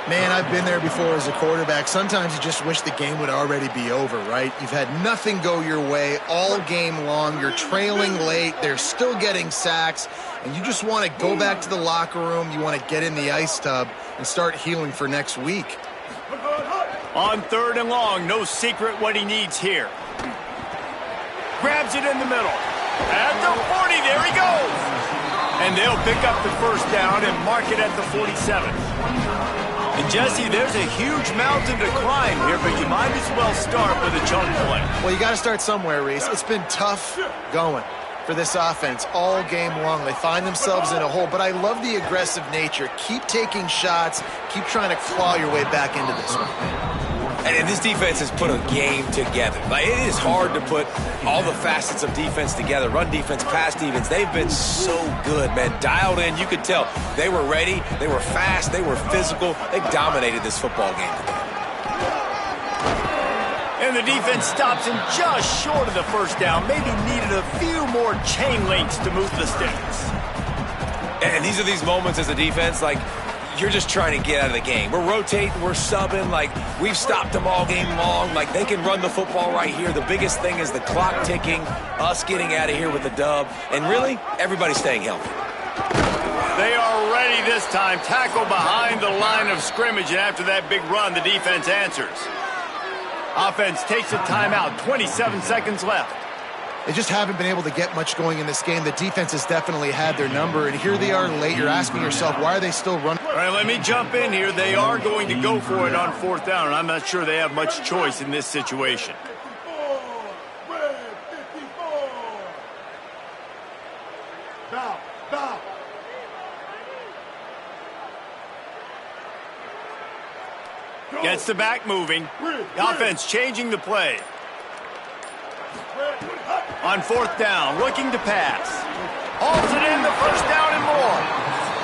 Man, I've been there before as a quarterback. Sometimes you just wish the game would already be over, right? You've had nothing go your way all game long. You're trailing late. They're still getting sacks. And you just want to go back to the locker room. You want to get in the ice tub and start healing for next week. On 3rd and long, no secret what he needs here. Grabs it in the middle. At the 40, there he goes. And they'll pick up the 1st down and mark it at the 47. And Jesse, there's a huge mountain to climb here, but you might as well start with a chunk play. Well, you got to start somewhere, Reese. It's been tough going for this offense all game long. They find themselves in a hole, but I love the aggressive nature. Keep taking shots. Keep trying to claw your way back into this one. And this defense has put a game together. Like, it is hard to put all the facets of defense together. Run defense, pass defense. They've been so good, man. Dialed in. You could tell they were ready. They were fast. They were physical. They dominated this football game today. And the defense stops him just short of the 1st down. Maybe needed a few more chain links to move the sticks. And these are these moments as a defense, like, you're just trying to get out of the game. We're rotating, we're subbing, like, we've stopped them all game long. Like, they can run the football right here. The biggest thing is the clock ticking, us getting out of here with the dub, and really, everybody staying healthy. They are ready this time. Tackle behind the line of scrimmage, and after that big run, the defense answers. Offense takes a timeout, 27 seconds left. They just haven't been able to get much going in this game. The defense has definitely had their number, and here they are late. You're asking yourself, why are they still running? All right, let me jump in here. They are going to go for it on 4th down, and I'm not sure they have much choice in this situation. 54, red 54. Foul. Gets the back moving. The offense changing the play. On 4th down, looking to pass. Hauls it in, the 1st down and more.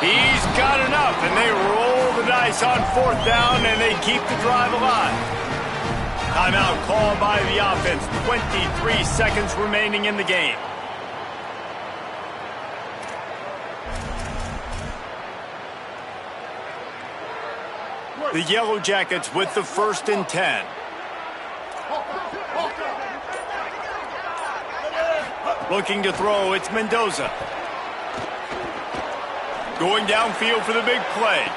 He's got enough, and they roll the dice on 4th down, and they keep the drive alive. Timeout called by the offense. 23 seconds remaining in the game. The Yellow Jackets with the 1st and 10. Looking to throw, it's Mendoza. Going downfield for the big play.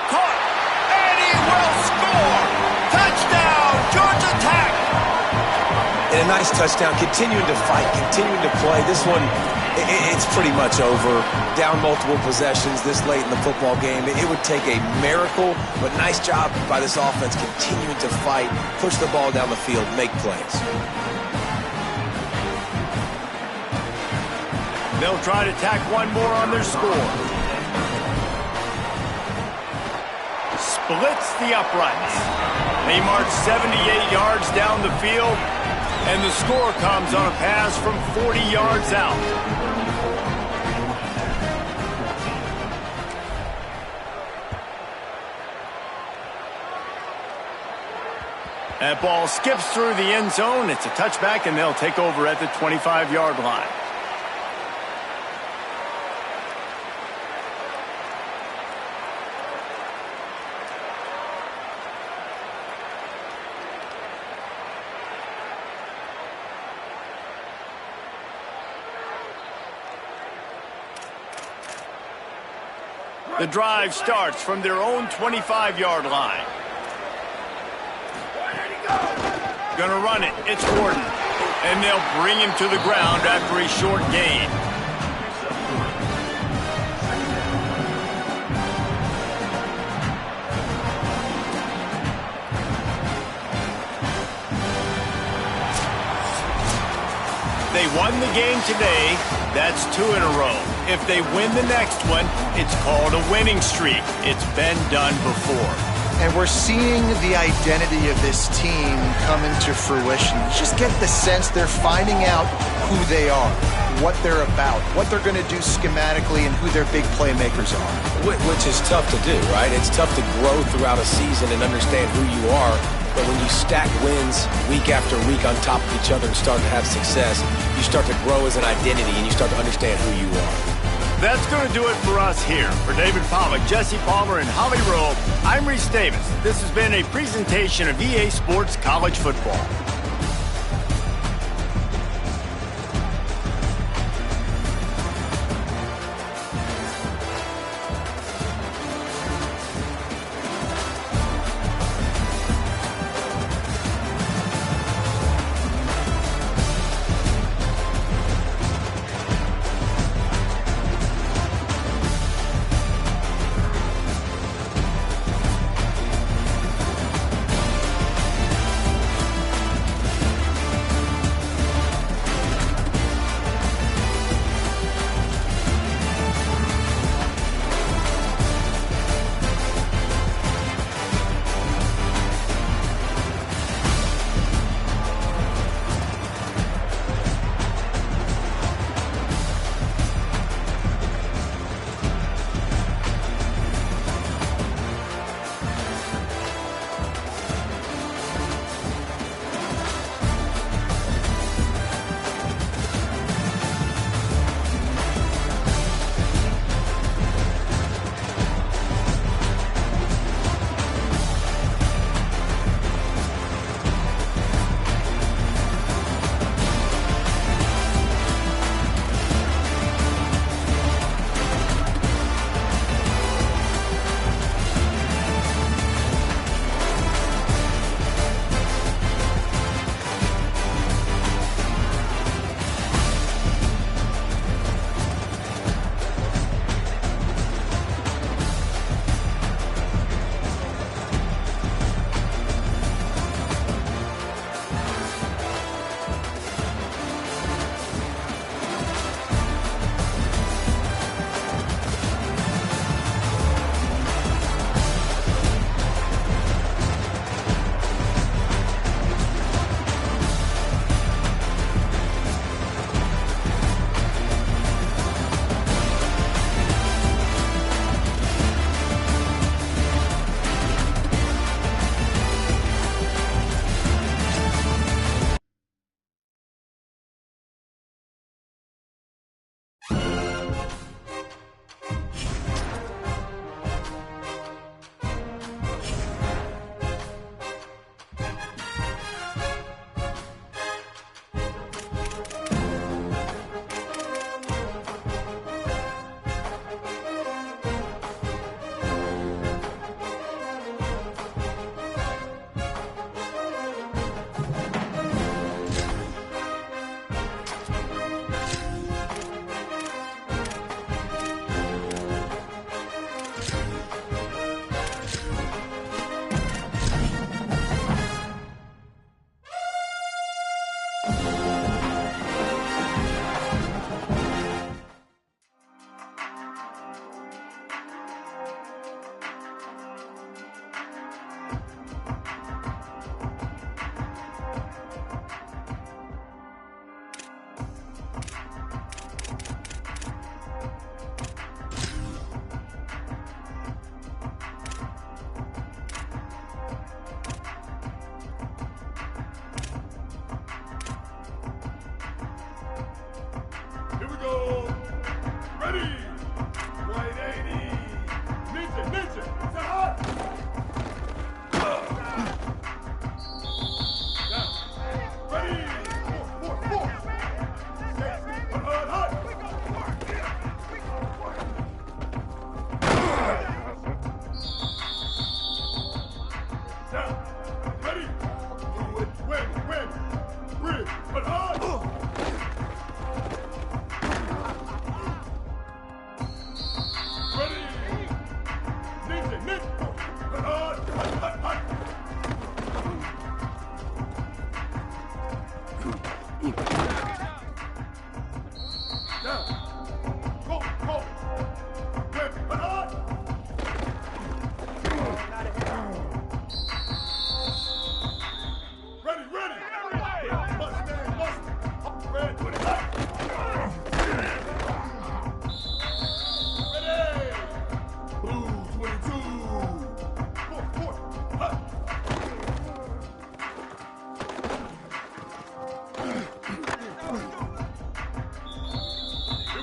Caught, and he will score! Touchdown, Georgia Tech! And a nice touchdown, continuing to fight, continuing to play. This one, it's pretty much over. Down multiple possessions this late in the football game. It would take a miracle, but nice job by this offense continuing to fight, push the ball down the field, make plays. They'll try to tack one more on their score. Splits the uprights. They march 78 yards down the field, and the score comes on a pass from 40 yards out. That ball skips through the end zone. It's a touchback, and they'll take over at the 25-yard line. The drive starts from their own 25-yard line. Gonna run it. It's Gordon. And they'll bring him to the ground after a short gain. They won the game today. That's 2 in a row. If they win the next one, it's called a winning streak. It's been done before. And we're seeing the identity of this team come into fruition. You just get the sense they're finding out who they are, what they're about, what they're going to do schematically, and who their big playmakers are. Which is tough to do, right? It's tough to grow throughout a season and understand who you are. But when you stack wins week after week on top of each other and start to have success, you start to grow as an identity and you start to understand who you are. That's going to do it for us here. For David Pollack, Jesse Palmer, and Holly Rowe, I'm Reese Davis. This has been a presentation of EA Sports College Football. Down. Go, go. Red, banana. Ready, ready. Mustang, Mustang. Up, red, put it up. Ready. Blue, 22. Four. Up. Here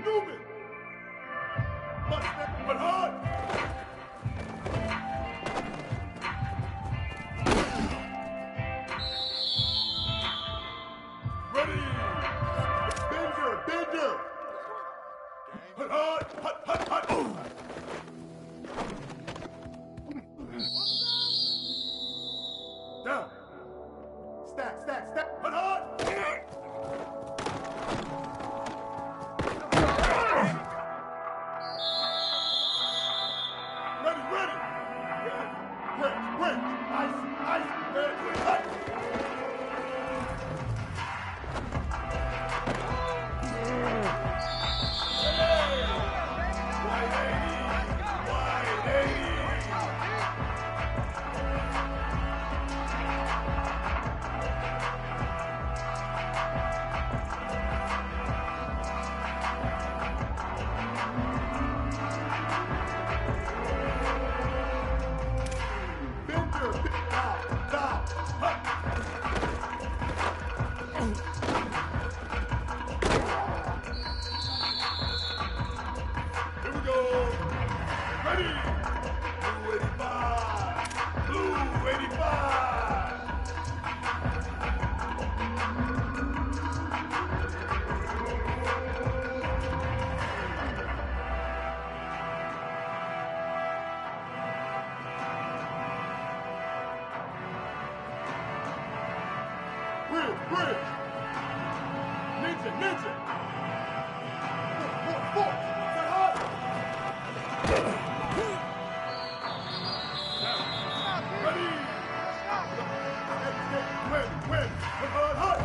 Newman! Mustang, but hard! Ready! Bender! Hut hard! Hut! Down! Stack! Hut hard! Bridge! Ninja! Four! Set hard! Ready! Win! Hard!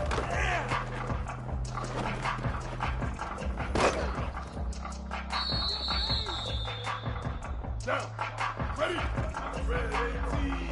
Down! Ready! Red 18!